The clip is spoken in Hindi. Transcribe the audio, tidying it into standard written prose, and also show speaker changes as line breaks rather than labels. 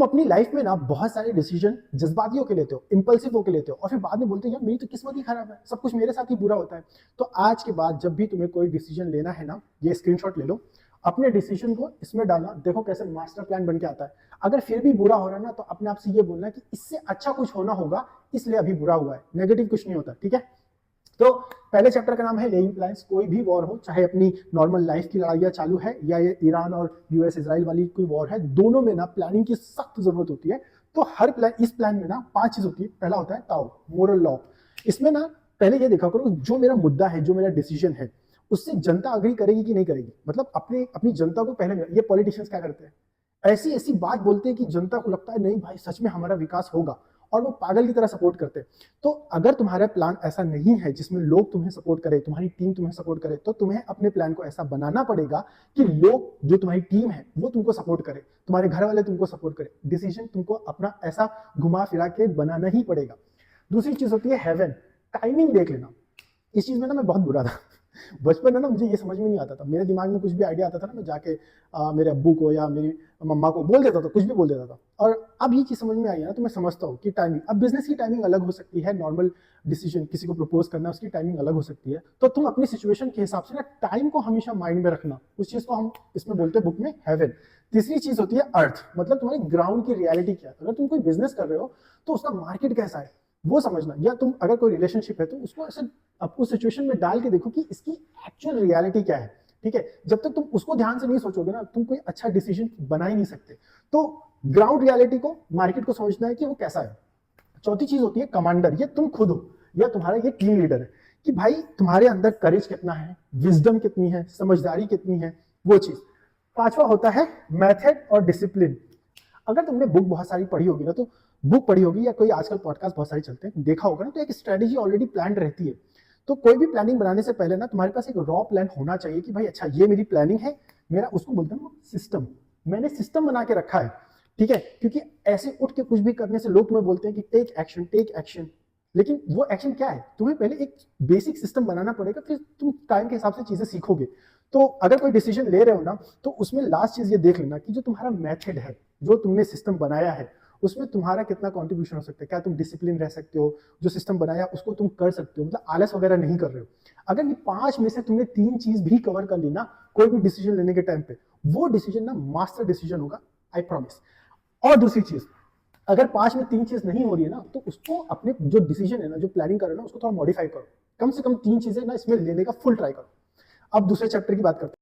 तुम अपनी लाइफ में ना बहुत सारे डिसीजन जज्बाती होकर लेते हो, इंपल्सिव होकर लेते हो, और फिर बाद में बोलते हो यार मेरी तो किस्मत ही खराब है, सब कुछ मेरे साथ ही बुरा होता है। तो आज के बाद जब भी तुम्हें कोई डिसीजन लेना है ना, ये स्क्रीनशॉट ले लो, अपने डिसीजन को इसमें डालना, देखो कैसे मास्टर प्लान बन के आता है। अगर फिर भी बुरा हो रहा है ना, तो अपने आप से ये बोलना कि इससे अच्छा कुछ होना होगा, इसलिए अभी बुरा हुआ है, नेगेटिव कुछ नहीं होता। ठीक है, तो पहले चैप्टर का नाम है लेइंग प्लान्स। कोई भी वॉर हो, चाहे अपनी नॉर्मल लाइफ की लड़ाइयाँ चालू है या ये ईरान और यूएस इजराइल वाली कोई वॉर है, दोनों में ना प्लानिंग की सख्त जरूरत होती है। तो हर प्लान, इस प्लान में ना 5 चीज होती है। पहला होता है ताओ, मोरल लॉ। इसमें ना पहले ये देखा करो जो मेरा मुद्दा है, जो मेरा डिसीजन है, उससे जनता अग्री करेगी कि नहीं करेगी। मतलब अपने अपनी जनता को पहले, ये पॉलिटिशियंस क्या करते हैं, ऐसी ऐसी बात बोलते हैं कि जनता को लगता है नहीं भाई सच में हमारा विकास होगा, और वो पागल की तरह सपोर्ट करते हैं। तो अगर तुम्हारा प्लान ऐसा नहीं है जिसमें लोग तुम्हें सपोर्ट करे, तुम्हारी टीम तुम्हें सपोर्ट करे, तो तुम्हें अपने प्लान को ऐसा बनाना पड़ेगा कि लोग, जो तुम्हारी टीम है, वो तुमको सपोर्ट करे, तुम्हारे घर वाले तुमको सपोर्ट करे। डिसीजन तुमको अपना ऐसा घुमा फिरा के बनाना ही पड़ेगा। दूसरी चीज होती है हेवन, टाइमिंग देख लेना। इस चीज में ना मैं बहुत बुरा था। बचपन में ना मुझे ये समझ में नहीं आता था, मेरे दिमाग में कुछ भी आइडिया आता था ना, मैं जाके मेरे अब्बू को या मेरी मम्मा को बोल देता था, कुछ भी बोल देता था। और अब ये चीज समझ में आई है ना, तो मैं समझता हूँ कि टाइमिंग, अब बिजनेस की टाइमिंग अलग हो सकती है, नॉर्मल डिसीजन किसी को प्रपोज करना, उसकी टाइमिंग अलग हो सकती है। तो तुम अपनी सिचुएशन के हिसाब से ना टाइम को हमेशा माइंड में रखना। उस चीज को हम इसमें बोलते हैं बुक में हेवन। तीसरी चीज होती है अर्थ, मतलब तुम्हारी ग्राउंड की रियलिटी क्या है। अगर तुम कोई बिजनेस कर रहे हो तो उसका मार्केट कैसा है वो समझना, या तुम अगर कोई रिलेशनशिप है तो उसको ऐसे अब उस सिचुएशन में डाल के देखो कि इसकी एक्चुअल रियलिटी क्या है। ठीक है, जब तक तुम उसको ध्यान से नहीं सोचोगे ना, तुम कोई अच्छा डिसीजन बना ही नहीं सकते। तो ग्राउंड रियलिटी को, मार्केट को समझना है कि वो कैसा है। चौथी चीज होती है कमांडर, ये तुम खुद हो या तुम्हारा ये टीम लीडर है, कि भाई तुम्हारे अंदर करेज कितना है, विजडम कितनी है, समझदारी कितनी है, वो चीज। पांचवा होता है मेथड और डिसिप्लिन। अगर तुमने बुक बहुत सारी पढ़ी होगी ना, तो बुक पढ़ी होगी या कोई आजकल पॉडकास्ट बहुत सारे चलते हैं, देखा होगा ना, तो एक स्ट्रेटेजी ऑलरेडी प्लान रहती है। तो कोई भी प्लानिंग बनाने से पहले ना तुम्हारे पास एक रॉ प्लान होना चाहिए कि भाई अच्छा ये मेरी प्लानिंग है, मेरा उसको बोलते हैं सिस्टम, मैंने सिस्टम बना के रखा है। ठीक है, क्योंकि ऐसे उठ के कुछ भी करने से लोग तुम्हें बोलते हैं कि टेक एक्शन टेक एक्शन, लेकिन वो एक्शन क्या है, तुम्हें पहले एक बेसिक सिस्टम बनाना पड़ेगा, फिर तुम टाइम के हिसाब से चीजें सीखोगे। तो अगर कोई डिसीजन ले रहे हो ना, तो उसमें लास्ट चीज ये देख लेना कि जो तुम्हारा मेथड है, जो तुमने सिस्टम बनाया है, उसमें तुम्हारा कितना कंट्रीब्यूशन हो सकता है। क्या तुम डिसिप्लिन रह सकते हो, जो सिस्टम बनाया उसको तुम कर सकते हो, मतलब आलस वगैरह नहीं कर रहे हो। अगर ये 5 में से तुमने 3 चीज भी कवर कर ली ना, कोई भी डिसीजन लेने के टाइम पे, वो डिसीजन ना मास्टर डिसीजन होगा, आई प्रॉमिस। और दूसरी चीज, अगर 5 में 3 चीज नहीं हो रही है ना, तो उसको अपने जो डिसीजन है ना, जो प्लानिंग कर रहे हो ना, उसको थोड़ा मॉडिफाई करो। कम से कम 3 चीजें ना इसमें लेने का फुल ट्राई करो। अब दूसरे चैप्टर की बात करते हैं।